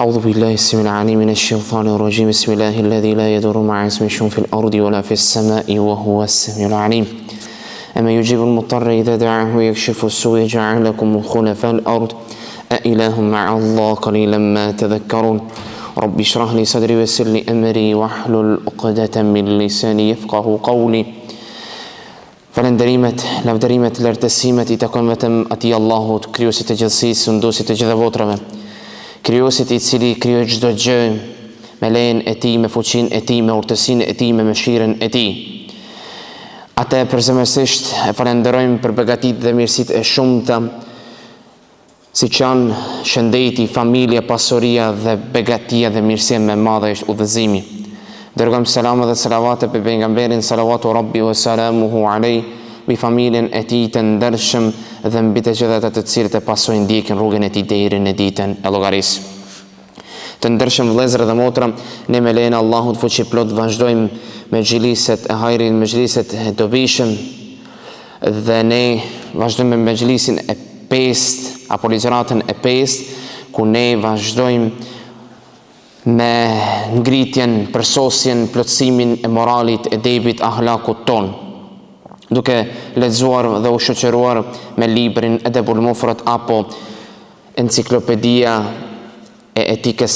أعوذ بالله السميع العليم من الشيطان الرجيم بسم الله الذي لا يضر مع اسمه شيء في الأرض ولا في السماء وهو السميع العليم أما يجيب المضطر إذا دعاه ويكشف السوء يجعل لكم خلفاء الأرض أإله مع الله قليلا ما تذكرون رب اشرح لي صدري ويسر لي أمري واحلل عقدة من لساني يفقه قولي Falenderimet, lavderimet, lartësimet I takojnë vetëm atij Allahut, krijuesit të gjithësisë, sunduesit të gjitha botrave. Krijuesit I cili krijoi çdo gjë me lejen e tij, me fuqinë e tij, me urtësinë e tij, me mëshirën e tij. Atë përzemërsisht e falenderojmë për begatitë dhe mirësitë e shumta, siç janë shëndeti, familja, pasuria dhe begatia dhe mirësia më e madhe është udhëzimi. Dërgojmë selama dhe salavate për pejgamberin salavatu Rabbi wa salamuhu alej, mbi familjen e tij të ndershëm dhe mbi të gjithë ata të cilët e pasojnë ndjekin rrugën e tij deri në ditën e llogarisë. Të ndershëm vëllezër dhe motra, ne me lejen e Allahut fuqiplot vazhdojmë me xhiliset e hajrit, me xhiliset e dobishëm dhe ne vazhdojmë me xhilisin e 5 apo ligjëratën e 5 ku ne vazhdojmë me ngritjen, përsosjen, plotësimin e moralit, e debit, ahlakut ton, duke lexuar dhe u shoqëruar me librin Edebul Mufrad apo enciklopedia e etikës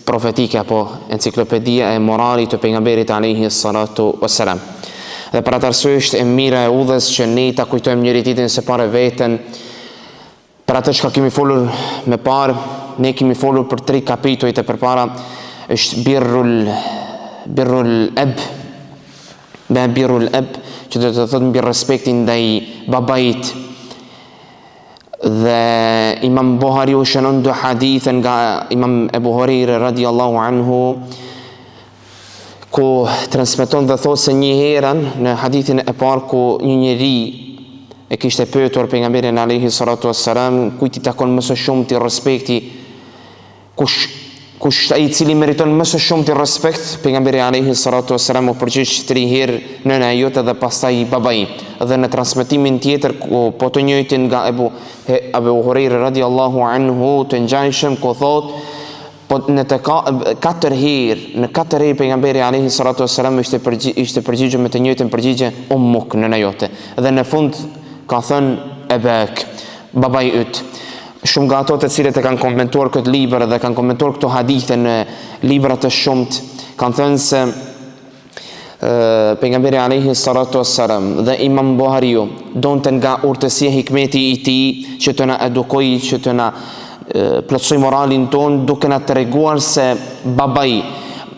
profetike apo enciklopedia e moralit të pejgamberit alayhi salatu wassalam. Dhe për atë arsye është e mira e udhës që ne ta kujtojmë njëri tjetrin se para veten. Për atë që kemi folur me parë, ne kemi folur për 3 kapitujt e përpara, është birrul ab, që do të thotë mbi respektin ndaj babait. Dhe Imam Buhariu shënon 2 hadithe nga Imam Ebu Hurajra radiallahu anhu, ku transmeton dhe thotë se një herën në hadithin e parë ku një njeri e kishte pyetur pejgamberin alayhi salatu wassalam kujt I takon më së shumti respekti, kush ai I cili meriton më së shumti respekt. Pejgamberi alayhi salatu wassalam u përgjigj 3 herë nëna jote dhe pastaj babai. Dhe në transmetimin tjetër ku po të njëjtin nga Abu Hurajra radiallahu anhu të ngjashëm ku thotë po në 4 herë pejgamberi alayhi salatu wassalam ishte përgjigjur me të njëjtën përgjigje ummuk, nëna jote. Dhe në fund ka thënë ebek, babai yt. Shumë nga ato të cilët e kanë komentuar këtë libër dhe kanë komentuar këto hadithe në libra të shumt, kanë thënë se pejgamberi alayhi salatu wassalam dhe Imam Buhariu donte nga urtësia hikmeti I tij që të na edukojë, që të na plotësoj moralin ton, duke na treguar se babai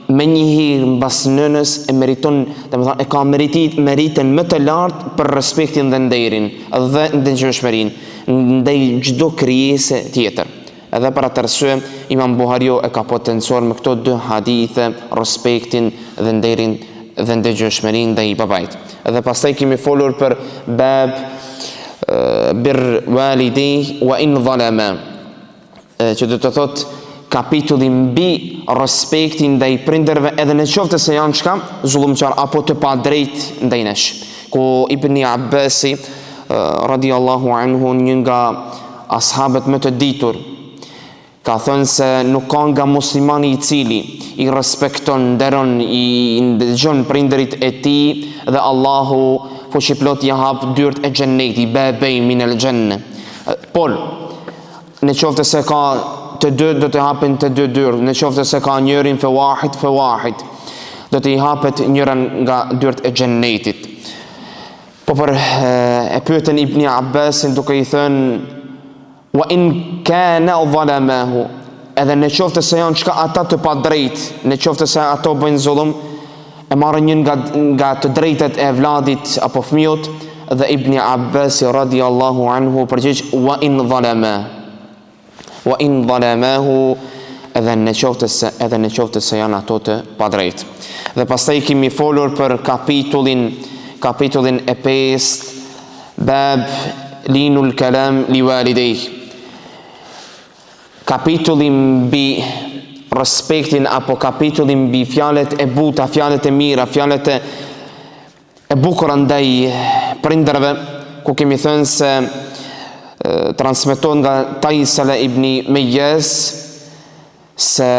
me një herë mbas nënës e meriton, domethënë e ka meritën më të lartë për respektin dhe nderin dhe ndenjshmërinë ndaj çdo krijese tjetër. Edhe për atë arsye Imam Buhariu e ka potencuar me këto 2 hadithe respektin dhe nderin dhe ndenjshmërinë ndaj babait. Edhe pastaj kemi folur për bab bir walidayhi wa in zalama, që do të thotë kapitulli mbi respektin ndaj prindërve edhe në qoftë se janë çka zullumçar apo të padrejt ndaj nesh. Ku Ibn Abbasi radiallahu anhu, një nga ashabët më të ditur, ka thënë se nuk ka nga muslimani I cili I respekton, nderon, I ndëgjon prindërit e tij dhe Allahu fuqiplot ja hap dyert e xhennetit, babay min al janna. Por në qoftë se ka të 2 do të hapen të 2 dyert, në qoftë se ka njërin fe wahid, do të I hapet njëra nga dyert e xhennetit. Po për e pyetën Ibn Abbasin duke I thënë wa in kana zalamahu, edhe në qoftë se janë çka ata të padrejt, në qoftë se ato bëjnë zullum, e marrën një nga të drejtat e vladit apo fëmijët, dhe Ibn Abbas radiallahu anhu përgjigj wa in zalamahu, edhe në qoftë se janë ato të padrejt. Dhe pastaj kemi folur për kapitullin e 5, bab linul kalam li walidayhi, kapitullin mbi respektin apo kapitullin mbi fjalët e buta, fjalët e mira, fjalët e bukura ndaj prindërve, ku kemi thënë se transmeton nga Taysala ibn Meyyaz se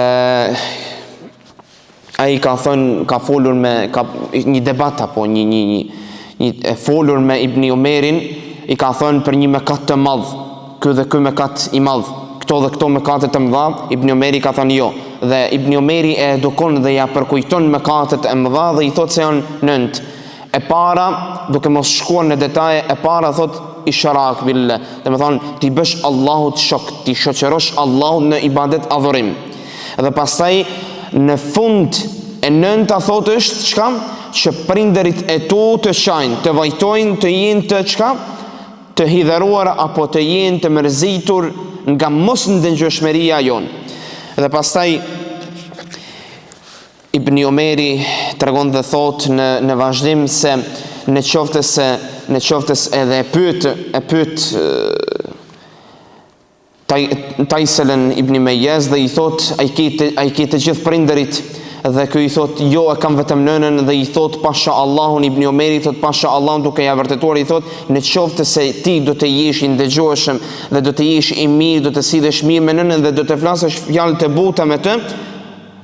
ai ka thënë, ka folur me një debat apo një folur me Ibn Omerin, i ka thënë për një mëkat të madh, ky dhe ky mëkat i madh, këto dhe këto mëkate të mëdha. Ibn Omeri ka thënë jo, dhe Ibn Omeri e edukon dhe ja përkujton mëkatet e mëdha dhe i thot se janë 9. E para, duke mos shkuar në detaje, e para thot isharak billah, dhe me thonë ti bësh Allahut shok, ti shoqërosh Allahut në ibadet adhurim. Dhe pastaj në fund e 9 thot është çka? Që prindërit e tu të shajnë, të vajtojnë, të jenë të çka? Të hidheruar apo të jenë të mërzitur nga mos ndëngjeshmëria jonë. Dhe pastaj Ibn Omeri tregon dhe thot në vazhdim se në qoftës edhe e pyet Tajselen Ibn Mejez dhe i thot ai ke të gjithë prindërit, dhe ky i thot jo, e kam vetëm nënën, dhe i thot pasha Allahun. Ibn Omeri thot pasha Allahun, duke ja vërtetuar, i thot në qoftë se ti do të jesh i ndëgjueshëm dhe do të jesh i mirë, do të sillesh mirë me nënën dhe do të flasësh fjalë të buta me të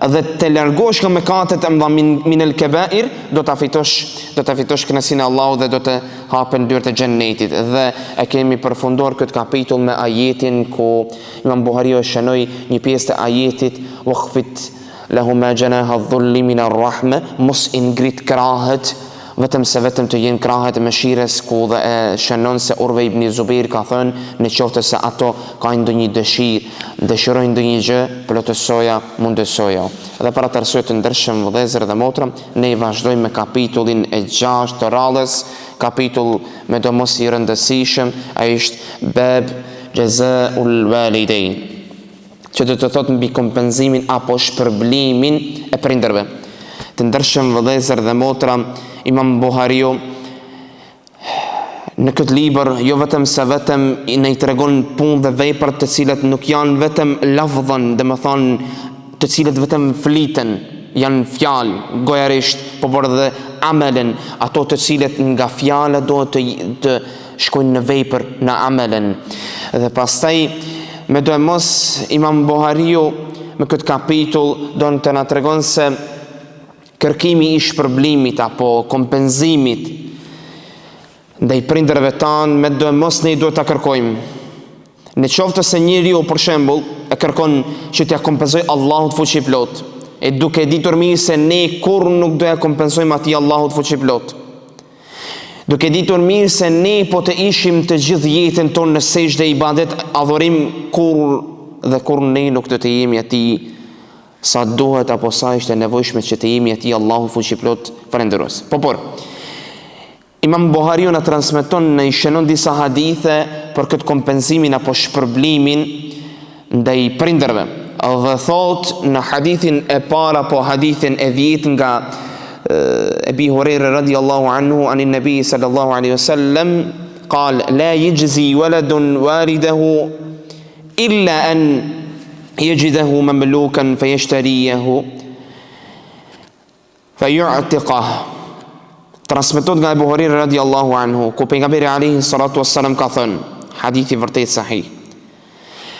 dhe të largosh nga mëkatet e mëdha min el kebair, do ta fitosh kënaqësinë e Allahut dhe do të hapen dyert e xhennetit. Dhe e kemi përfunduar këtë kapitull me ajetin ku Imam Buhariu e shënoi një pjesë të ajetit waqfit lahuma janaha dhulli min ar-rahma, mos i ngrit krahët, vetëm të jenë krahët e mëshirës, ku dhe e shënon se Urve ibn Zubair ka thënë në qoftë se ato kanë ndonjë dëshirojnë ndonjë gjë, plotësoja, mundësoja. Dhe para të arsye të ndershëm vëllezër dhe motra, ne i vazhdojmë me kapitullin e 6 të radhës, kapitull me domos i rëndësishëm, ai është bab jazaul walidain, që do të thotë mbi kompenzimin apo shpërblimin e prindërve. Të ndershëm vëllezër dhe motra, Imam Buhariu në këtë libër jo vetëm ne i tregon punë dhe vepra të cilat nuk janë vetëm lafdhan, domethënë të cilat vetëm fliten, janë fjalë gojarisht, por edhe amelen, ato të cilat nga fjala do të shkojnë në vepër, në amelen. Dhe pastaj me do e mos Imam Buhariu me këtë kapitull do të na tregon se kërkimi i shpërblimit apo kompenzimit ndaj prindërve tanë, me do e mos ne duhet ta kërkojmë. Në qoftë se njeriu për shembull e kërkon që t'ia kompenzoj Allahut fuqi plot, e duke ditur mirë se ne kur nuk do ja kompenzojmë atij Allahut fuqi plot, duke ditur mirë se ne po të ishim të gjithë jetën tonë në sejdë, ibadet, adhurim, kur ne nuk do të jemi atij sa duhet apo sa ishte nevojshme që të jemi atij Allahu fuqiplot falënderues. Por Imam Buhariu na transmeton, në i shënon disa hadithe për këtë kompenzimin apo shpërblimin ndaj prindërve. Dhe thot në hadithin e para apo hadithin e 10 nga Ebi Hurajra radhiyallahu anhu anin nabi sallallahu alaihi wasallam قال لا يجزي ولد والده إلا أن يجده مملوكا فيشتريه فيعتقه. Transmeton nga Ebu Hurajra radhiyallahu anhu, ku pejgamberi alayhi salatu wassalam ka thënë, hadithi vërtet sahih.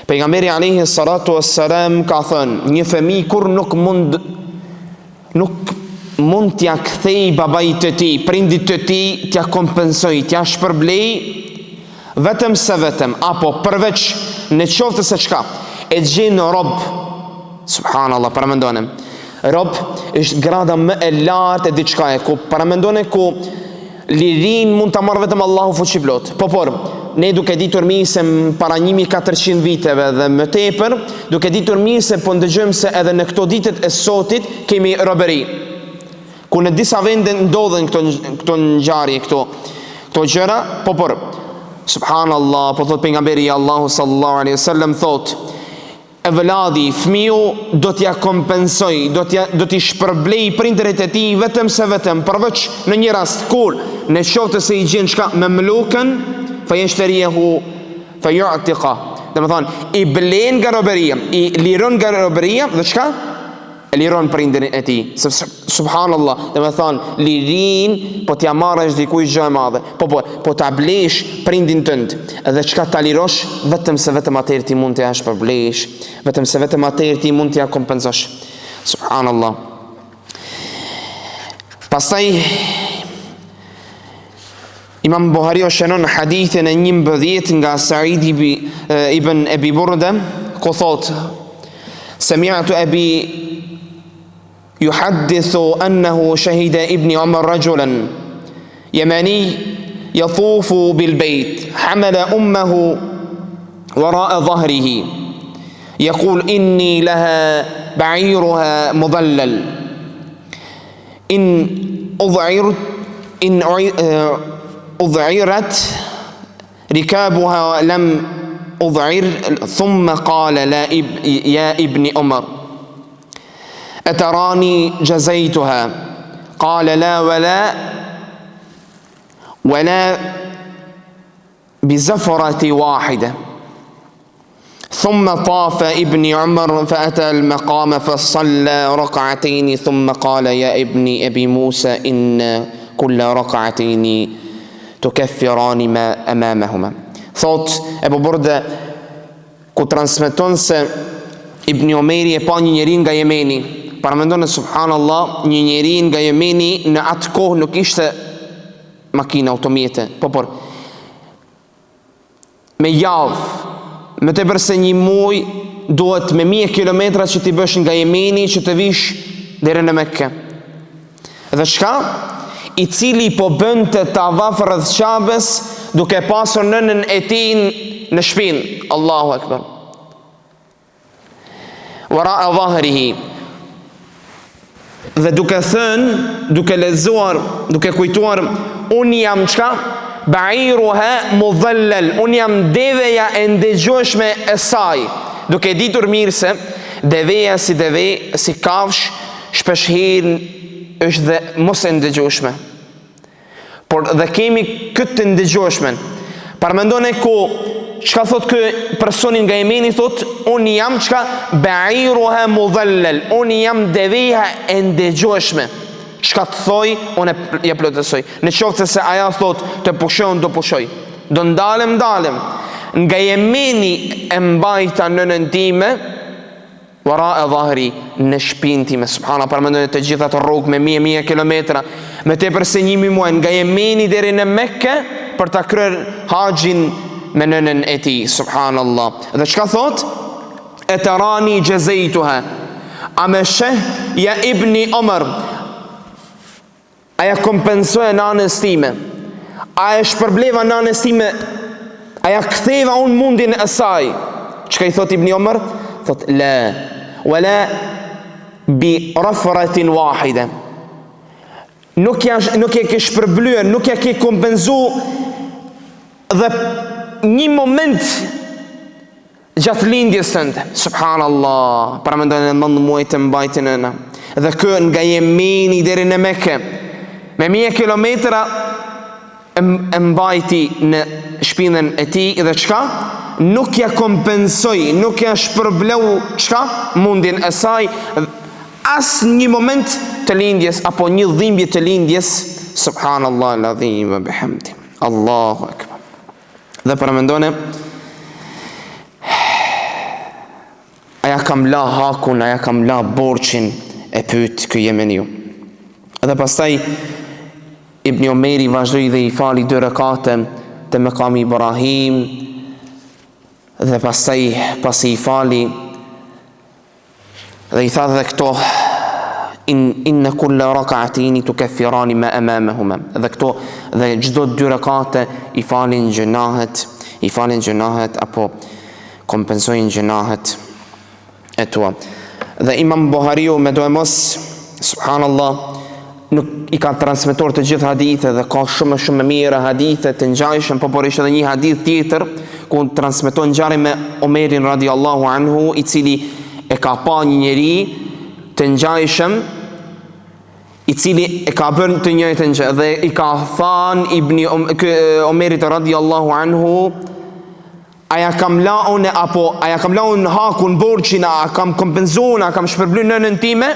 Pejgamberi alayhi salatu wassalam ka thënë, një fëmijë kur nuk mund t'ja kthej babait të tij, prindit të tij, t'ja kompensoj, t'ja shpërblej, vetëm apo përveç në qoftë se çka e gjen rob, subhanallahu, paramendone, rob është grada më e lartë e diçkaje, ku paramendone ku lirin mund ta marrë vetëm Allahu fuqiplot. Por ne duke ditur mirë se para 1400 viteve dhe më tepër, duke ditur mirë se po ndëgjojmë se edhe në këto ditët e sotit kemi robëri, ku në disa vende ndodhen këto ngjarje, këto gjëra. Por subhanallahu, po thot pejgamberi Allahu sallallahu alaihi wasallam, thot e vëlladi, fëmiu do t'ja kompensoj, do t'i shpërblej prindërit e tij vetëm përveç në një rast, kur në qoftë se i gjen çka me mlukën, fayashtarihu fayu'tiqa, domethënë i blen nga robëria, i liron nga robëria dhe çka e liron prindin e tij. Subhanallah, dhe me thonë, lirin, po t'ja marrësh dikuj gjë e madhe. Po t'a blesh prindin tënd, edhe çka t'a lirosh, vetëm se vetëm atëherë ti mund t'ja shpërblesh, vetëm se vetëm atëherë ti mund t'ja kompenzosh. Subhanallah. Pastaj Imam Buhariu shënon hadithin e 11 nga Sa'id ibn Abi Burda, ku thot: Sami'tu abi yuhaddithu annahu shahida ibn Umar rajulan yamani يطوف بالبيت حمل أمه وراء ظهره يقول إني لها بعيرها مضلل إن أضعرت ركابها لم أضعر ثم قال يا ابن عمر أتراني جزيتها قال لا ولا بزفرة واحدة ثم طاف ابن عمر فأتى المقام فصلى ركعتين ثم قال يا ابن أبي موسى إن كل ركعتين تكفران ما أمامهما. Thot Ebu Burda, ku transmeton se Ibn Omeri e pa një njeri nga Jemeni. Paramendone, subhanallah, një njeri nga Jemeni në atë kohë nuk ishte makina, automjete, por me javë, me të përse një muj duhet me 1000 kilometra që ti bësh nga Jemeni që të vish deri në Mekke. Dhe shka? I cili po bënte tavaf rreth Qabes duke pasur nënën e tij në shpinë. Allahu Akbar. Wara'a dhahrihi. Dhe duke thënë, duke lexuar, duke kujtuar, unë jam çka? Ba'iruha mudhallal, unë jam deveja e ndëgjueshme e saj. Duke ditur mirë se deveja si deve, si kafsh, shpesh herë është dhe mos e ndëgjueshme. Por dhe kemi këtë të ndëgjueshmen. Parmendone ku çka thot ky personi nga Jemeni, thot unë jam çka? Ba'iruha mudhallal, unë jam deveja e ndëgjueshme. Çka të thoj, unë ja plotësoj. Në qoftë se aja thot të pushon, do pushoj. Do ndalem. Nga Jemeni e mbajta nënën time wara'a dhahri, në shpinë time. Subhana, parmendoni të gjitha të rrugë me 1000 kilometra, me tepër se 1 muaj nga Jemeni deri në Mekke për ta kryer haxhin me nënën e tij. Subhanallah. Dhe çka thot? Etarani jazaytuha. A me sheh ja ibni Umar, aja kompensoj nanës time, aja shpërbleva nanës time, aja ktheva unë mundin e saj. Çka i thot ibni Umar? Thot la wala bi rafratin wahida, nuk e ke shpërblyer, nuk e ke kompenzu dhe një moment gjatë lindjes tënde. Subhanallah. Para mendojnë e mëndë muaj të mbajtin e në. Dhe kë nga Jemeni deri në Mekke me 1000 kilometra e mbajti në shpinën e tij. Dhe çka? Nuk ja kompensoj, nuk ja shpërbleu çka? Mundin e saj, as një moment të lindjes apo një dhimbje të lindjes. Subhanallah al-azim wa bihamdi. Allahu akbar. Dhe para mendone, aja kam la hakun, aja kam la borçin, e pyet ky Jemeniu. Dhe pastaj Ibn Omeri vazhdoi dhe i fali 2 rekate te Maqami Ibrahim. Dhe pastaj pasi i fali dhe i tha dhe këto inna kulla raka'atini tukaffirani ma amamahuma. Dhe këto dhe çdo 2 rekate i falin gjunahet apo kompensojnë gjunahet e tua. Dhe Imam Buhariu me do e mos, subhanallah, nuk i ka transmetuar të gjithë hadithe dhe ka shumë mira hadithe të ngjajshëm, por ishte edhe një hadith tjetër ku transmeton ngjarje me Omerin radiallahu anhu, i cili e ka pa një njeri të ngjajshëm, i cili e ka bërë të njëjtën gjë dhe i ka thënë Omerit radiallahu anhu, aja kam la unë, apo aja kam la unë hakun borqin, a kam kompenzuar, a kam shpërblu nënën time?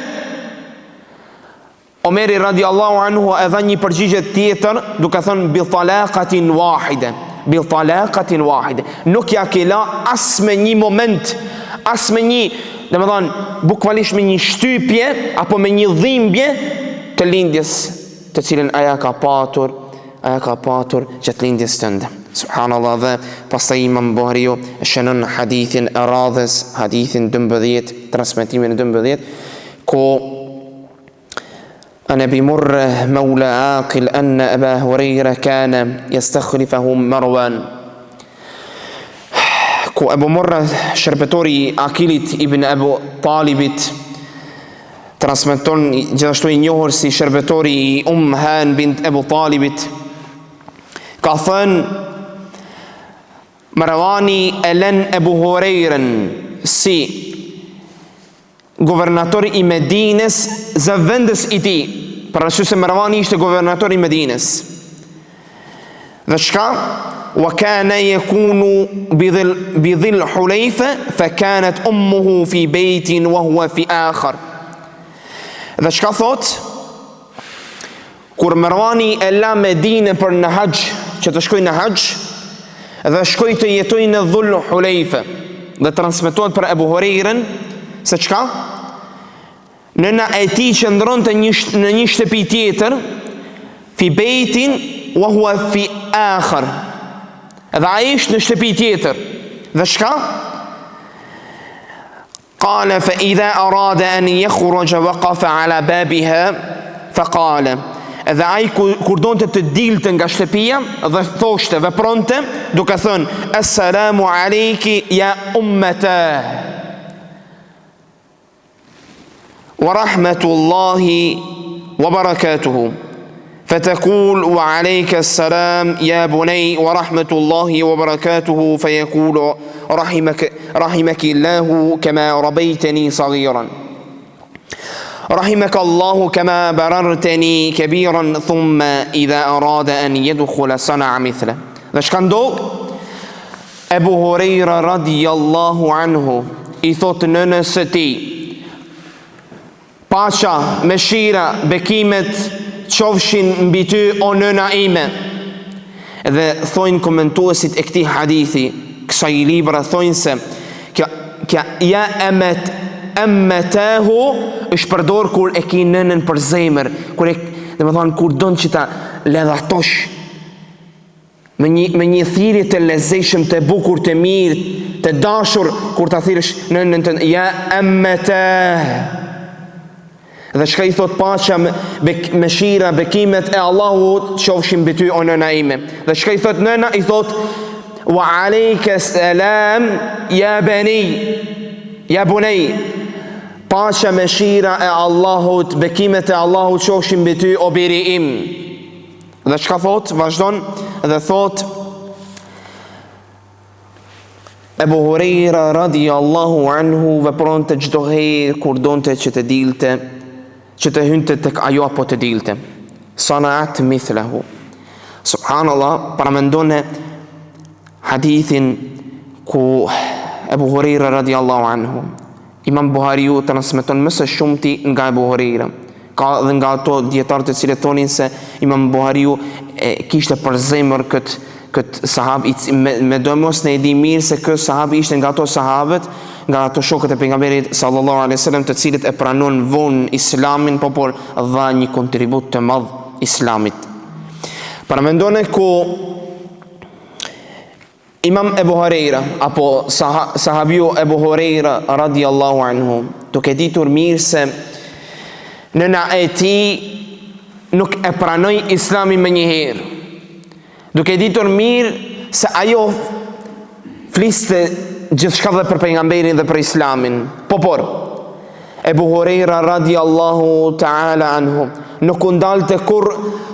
Omeri radiallahu anhu e dha një përgjigje tjetër, duke thënë bil talaqatin wahide. Bil talaqatin wahide. Nuk ja ke la as me një moment, as me një, dhe me thonë, bukvalisht me një shtypje, apo me një dhimbje të lindjes, të cilën aja ka patur gjatë lindjes tënde. Subhanallah, dhe pastaj Imam Buhariu e shënon hadithin e radhës, hadithin 12, transmetimin e 12, ku عن أبي مرة مولى عاقل أن أبا هريرة كان يستخلفه مروان. كو أبو مرة شربتوري عاقلت ابن أبو طالبت transmeton gjithashtu I njohur si shërbetori I Han bint Ebu Talibit, ka thënë Marwani e lën Ebu Hurejren si guvernatori I Medines zë vendës I tij, parasysh se Marwani ishte guvernatori I Medines. Dhe çka? Wa kana yakunu bidhil Hulayfa fa kanat ummuhu fi baytin wa huwa fi akhar. Dhe çka thot? Kur Marwani e la Medine për në hax, që të shkoj në hax, dhe shkoj të jetoj në Dhul Hulayfa, dhe transmetohet për Ebu Hurejren se çka? Nëna e tij qëndronte në një shtëpi tjetër, fi bejtin wa huwa fi akhar. Dhe ai ishte në shtëpi tjetër. Dhe çka? قال فإذا أراد أن يخرج وقف على بابها فقال. Edhe ai kur donte të dilte nga shtëpia dhe thoshte, vepronte duke thënë Assalamu alejki ya ummata wa rahmatullahi wa barakatuhu. فتقول وعليك السلام يا بني ورحمة الله وبركاته فيقول رحمك الله كما ربيتني صغيرا رحمك الله كما بررتني كبيرا ثم إذا أراد أن يدخل صنع مثله. Dhe çka ndodh? Ebu Hurejra radiallahu anhu I thot nënës së tij, paqja, mëshira, bekimet qofshin mbi ty o nëna ime. Dhe thojnë komentuesit e këtij hadithi, kësaj libra, thojnë se kja ja emmetahu është përdor kur e ki nënën për zemër, kur dhe me thonë kur donë që ta ledhatosh me një thirrje të lezetshëm, të bukur, të mirë, të dashur, kur ta thirrësh nënën të ja emmetah. Dhe çka I thot paqja, mëshira, bekimet e Allahut qofshin mbi ty o nëna ime. Dhe çka I thot nëna? I thot wa alejke selam ya bani, ya bunay. Paqja, mëshira e Allahut, bekimet e Allahut qofshin mbi ty o biri im. Dhe çka thot? Vazhdon dhe thot Ebu Hurejra radiallahu anhu vepronte çdo herë kur donte që të dilte, që të hynte tek ajo apo të dilte. Sanat mithlahu. Subhanallah, paramendone hadithin ku Ebu Hurejra radiallahu anhu. Imam Buhariu transmeton më së shumti nga Ebu Hurejra. Ka dhe nga ato dietarë të cilët thonin se Imam Buhariu kishte për zemër këtë sahab, me do mos ne e di mirë se këtë sahab ishte nga ato sahabët, nga ato shokët e pejgamberit sallallahu alaihi wasallam, të cilët e pranon vonë islamin, por dha një kontribut të madh islamit. Paramendone ku Imam Ebu Hurejra apo sahabiu Ebu Hurejra radiallahu anhu, duke ditur mirë se nëna e tij nuk e pranoi islamin më njëherë, duke ditur mirë se ajo fliste gjithçka dhe për pejgamberin dhe për islamin, por Ebu Hurejra radiallahu ta'ala anhu nuk u ndalte kur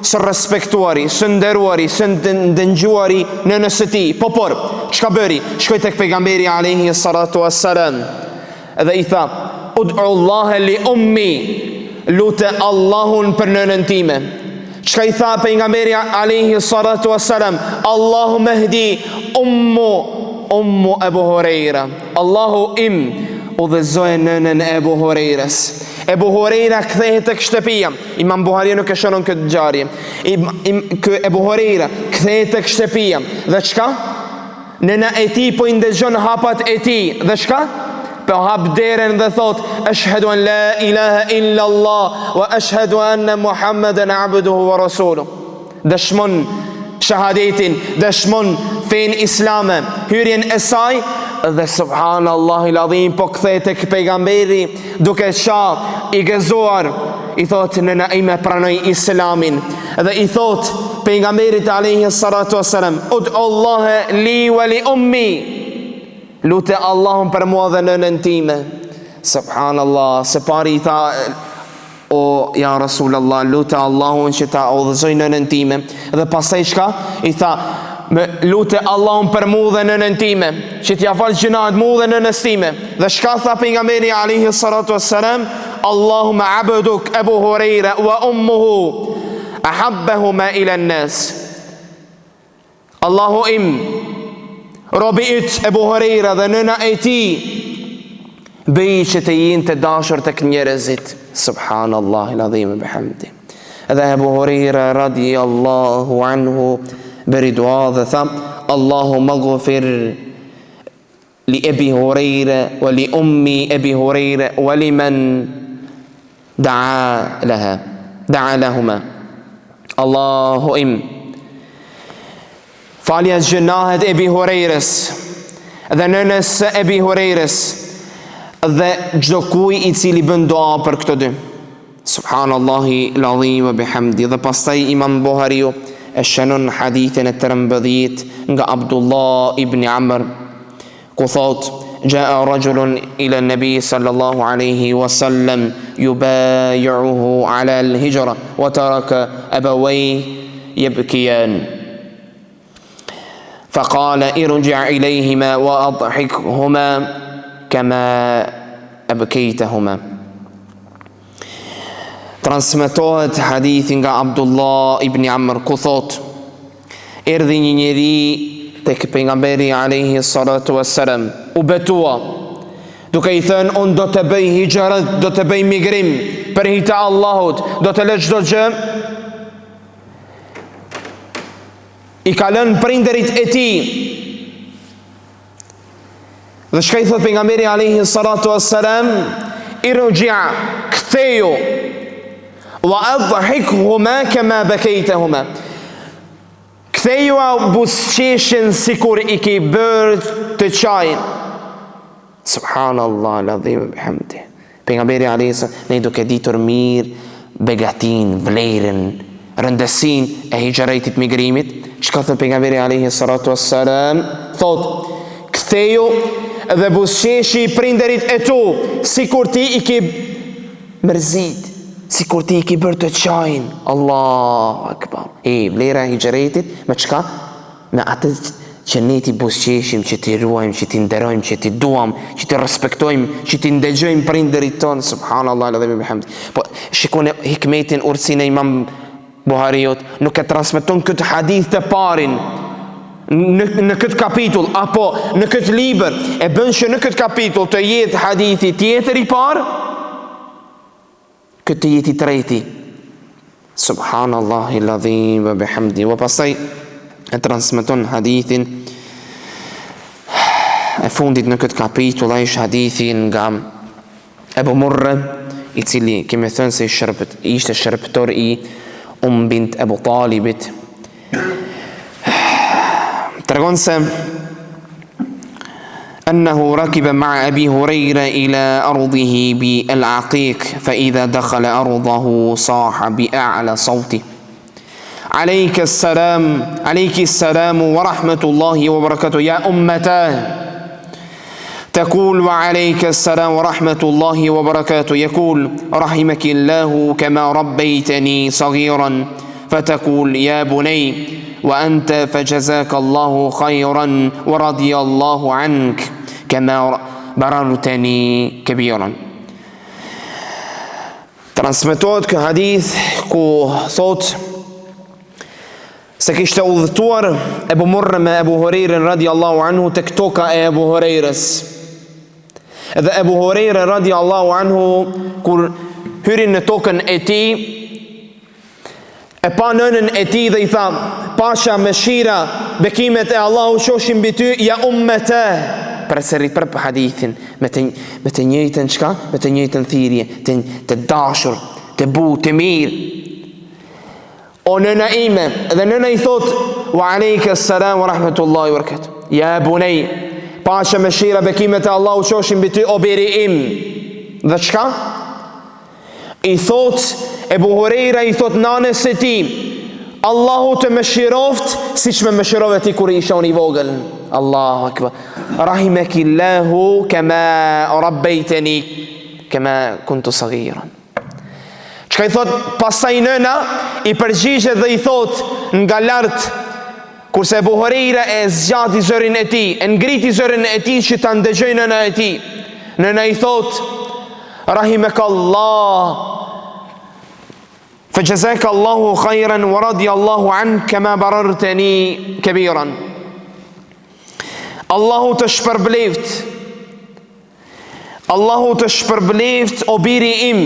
së respektuari, së nderuari, së dëngjuari nënës së tij, por çka bëri? Shkoi tek pejgamberi alayhi salatu wassalam dhe I tha ud'u Allah li ummi, lute Allahun për nënën time. Çka I tha pejgamberi alayhi salatu wassalam? Allahumma hdi ummu Ummu Ebu Hurejra. Allahu im udhëzoi nënën e Ebu Hurejrës. Ebu Hurejra kthehet tek shtëpia. Imam Buhariu nuk e shënon këtë ngjarje. Ebu Hurejra kthehet tek shtëpia. Dhe çka? Nëna e tij po i ndëgjon hapat e tij. Dhe çka? Po hap derën dhe thot: "Ashhadu an la ilaha illa Allah wa ashhadu anna Muhammeden abduhu wa rasuluhu." Dëshmon shahadetin, dëshmon fen islame, hyrjen e saj, dhe subhanallahi l'adhim po kthehet tek pejgamberi duke qenë i gëzuar. I thot: "Nëna ime pranoi islamin." Dhe i thot pejgamberit alayhi salatu wassalam: "Ud'u Allah li wa li ummi." Lutë Allahun për mua dhe nënën time. Subhanallah, se pari i tha: "O ja Rasulallah, lutë Allahun që ta udhëzoj nënën time." Dhe pastaj çka? I tha: "Lutë Allahun për mua dhe nënën time, që t'ja fal gjinat mua dhe nënës time." Dhe çka tha pejgamberi alayhi salatu wassalam? "Allahumma abduk Abu Hurajra wa ummuhu ahabbahuma ila an-nas." Allahu im, robi yt Ebu Hurejra dhe nëna e tij bëj që të jenë të dashur tek njerëzit. Subhanallahi l'adhim bihamdi. Edhe Ebu Hurejra radiyallahu anhu bëri dua dhe tha: "Allahumma ighfir li Abi Hurejra wa li ummi Abi Hurejra wa liman da'a lahuma." Allahu im, falja gjënahet e Ebi Hurejrës dhe nënës së Ebi Hurejrës dhe çdo kuj i cili bën dua për këto dy. Subhanallahi l'adhim bihamdi. Dhe pastaj Imam Buhariu e shënon hadithin e 13 nga Abdullah ibn Amr, ku thot: "Jaa rajulun ila an-nabi sallallahu alayhi wa sallam yubayi'uhu ala al-hijra wa taraka abawayhi yabkiyan. فقال ارجع إليهما وأضحكهما كما أبكيتهما." Transmetohet hadithi nga Abdullah ibn Amr, ku thot: erdhi një njeri tek pejgamberi alayhi salatu wassalam, u betua duke i thënë: "Unë do të bëj hijrat, do të bëj migrim për hir të Allahut, do të lë çdo gjë." I ka lënë prindërit e tij. Dhe çka i thot pejgamberi alayhi salatu wassalam? "Irji'a, ktheju, wa adhikhuma kama bakaytahuma." Ktheju buzëqeshin sikur i ke bërë të qajin. Subhanallah l'adhim bihamdi. Pejgamberi alayhi salatu, ne duke ditur mirë begatin, vlerën, rëndësin e hijratit, migrimit, çka thot pejgamberi alayhi salatu wassalam? Thot: "Ktheju dhe buzëqeshi prindërit e tu sikur ti i ke mërzit, sikur ti i ke bërë të qajin." Allahu akbar. Vlera e hijratit me çka? Me atë që ne ti buzëqeshim, që ti ruajmë, që ti nderojmë, që ti duam, që ti respektojmë, që ti ndëgjojmë prindërit tonë. Subhanallah l'adhim bihamdi. Po shikoni hikmetin, urtësinë e Imam Buhariut, nuk e transmeton këtë hadith të parin në këtë kapitull apo në këtë libër, e bën që në këtë kapitull të jetë hadithi tjetër i parë, këtë jetë i treti. Subhanallahi l'adhim wa bihamdi. Wa pastaj e transmeton hadithin e fundit në këtë kapitull, ai është hadithin nga Ebu Murre, i cili kemi thënë se ishte shërbëtor i bint Ebu Talibit. Tregon se أنه ركب مع أبي هريرة إلى أرضه بالعقيق، فإذا دخل أرضه صاح بأعلى صوته: عليك السلام ورحمة الله وبركاته يا أمتاه. تقول: وعليك السلام ورحمة الله وبركاته. يقول: رحمك الله كما ربيتني صغيرا. فتقول: يا بني وأنت فجزاك الله خيرا ورضي الله عنك كما بررتني كبيرا. Transmetohet kë hadith ku thot se kishte udhëtuar Ebu Murre me Ebu Hurejren radiallahu anhu tek toka e Ebu Hurejres. Edhe Ebu Hurejre radiallahu anhu kur hyrin në tokën e tij, e pa nënën e tij dhe i tha: "Pasha, mëshira, bekimet e Allahu qofshin mbi ty, ja ummete." Përsëri për hadithin me të njëjtën çka, me të njëjtën thirrje, të dashur, të butë, të mirë. O nëna ime, dhe nëna i thot: "Wa alayka salam wa rahmatullahi wa barakatuh." Ja bunay, pasha mëshira, bekimet e Allahu qofshin mbi ty, o biri im. Dhe çka? I thot Ebu Hurejra, i thot nanës e tij: "Allahu të mëshiroft siç më mëshirove ti kur isha unë i vogël." Allahu akbar. Rahimekillahu kama rabbaytani kama kuntu saghiran. Çka i thot pasaj nëna, i përgjigjet dhe i thot nga lart, kurse Ebu Hurejra e zgjati zërin e tij, e ngriti zërin e tij që ta ndëgjojë nëna e tij. Nëna i thot: "Rahimekallah, فجزاك الله خيرا ورضي الله عنك كما بررتني كبيرا." Allahu të shpërbleft, Allahu të shpërbleft, o biri im,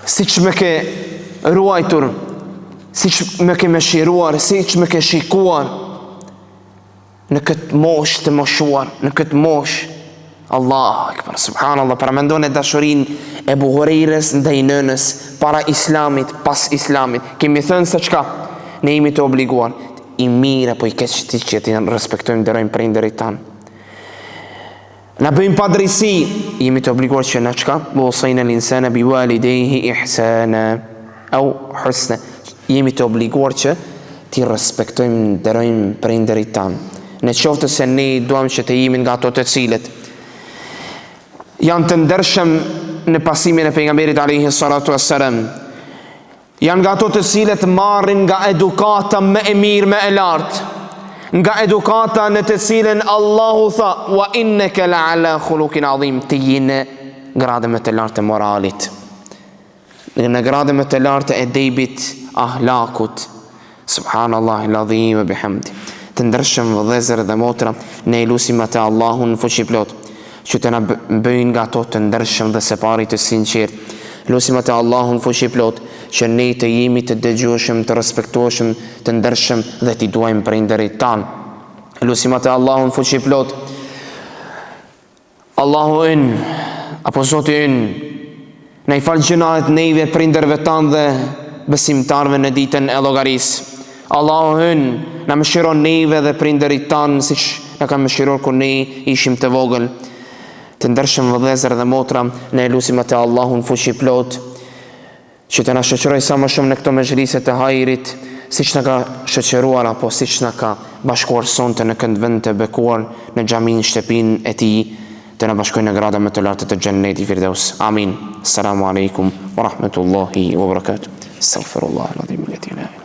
si që me ke ruajtur, si që me ke mëshiruar, si që me ke shikuar në këtë mosh të moshuar, në këtë mosh. Allahu akbar, subhanallah. Paramendon e dashurin Ebu Hurejres ndaj nënës para islamit, pas islamit. Kemi thënë se çka? Ne jemi të obliguar i mirë apo i keq që ti respektojmë, nderojmë prindërit tanë. Na bëjmë padrejsi, jemi të obliguar që na çka? Wasayna al-insana biwalidayhi ihsana au husna. Jemi të obliguar që ti respektojmë, nderojmë prindërit tanë. Në qoftë se ne duam që të jemi nga ato të cilët janë të ndershëm në pasimin e pejgamberit alayhi salatu wassalam, janë nga ato të cilët marrin nga edukata më e mirë, më e lartë, nga edukata në të cilën Allahu tha: "Wa innaka la'ala khuluqin adhim." Të jenë gradë më të lartë të moralit, në gradë më të lartë e edebit, ahlakut. Subhanallahi al-azim wa bihamdi. Të ndershëm vëllezër dhe motra, ne lutim atë Allahun fuqi plot që të na bëjnë nga ato të ndershëm dhe separit të sinqert. Lutim atë Allahun fuqi plot që ne të jemi të dëgjueshëm, të respektueshëm, të ndershëm dhe t'i duajmë prindërit tanë. Lutim atë Allahun fuqi plot, Allahu ynë, apo Zoti ynë, na i fal gjunahet neve, prindërve tanë dhe besimtarve në ditën e llogarisë. Allahu ynë, na mëshiron neve dhe prindërit tanë siç na ka mëshiruar kur ne ishim të vogël. Të ndershëm vëllezër dhe motra, ne lutim atë Allahun fuqi plot që të na shoqëroj sa më shumë në këto mezhlise të hajrit, siç na ka shoqëruar apo siç na ka bashkuar sonte në këtë vend të bekuar, në xhamin, shtëpinë e tij, të na bashkojë në grada më të larta të xhennetit Firdaus. Amin. Assalamu alaikum wa rahmatullahi wa barakatuh. Astaghfirullah al-azim.